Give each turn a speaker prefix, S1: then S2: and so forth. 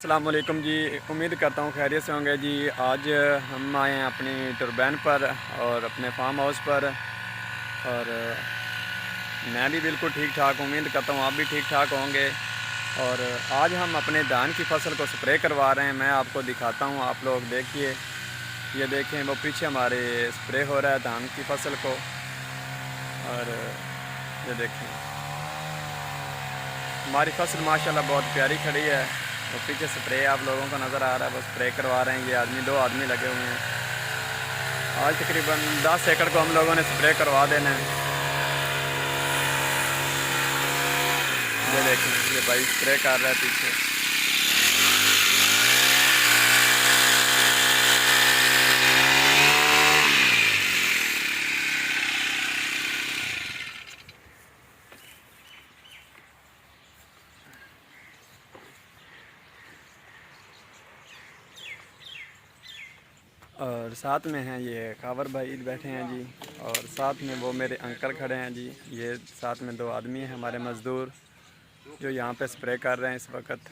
S1: अस्सलाम वालेकुम जी। उम्मीद करता हूँ खैरियत से होंगे जी। आज हम आए हैं अपनी टरबाइन पर और अपने फार्म हाउस पर, और मैं भी बिल्कुल ठीक ठाक, उम्मीद करता हूँ आप भी ठीक ठाक होंगे। और आज हम अपने धान की फसल को स्प्रे करवा रहे हैं। मैं आपको दिखाता हूँ, आप लोग देखिए, ये देखें वो पीछे हमारे स्प्रे हो रहा है धान की फसल को। और ये देखें हमारी फसल माशाल्लाह बहुत प्यारी खड़ी है। वो पीछे स्प्रे आप लोगों को नज़र आ रहा है, वो स्प्रे करवा रहे हैं। ये आदमी, दो आदमी लगे हुए हैं। आज तकरीबन 10 एकड़ को हम लोगों ने स्प्रे करवा देना है। ये देखें, ये भाई स्प्रे कर रहा है पीछे। और साथ में हैं ये कावर भाई बैठे हैं जी, और साथ में वो मेरे अंकल खड़े हैं जी। ये साथ में दो आदमी हैं हमारे मज़दूर, जो यहाँ पे स्प्रे कर रहे हैं इस वक्त।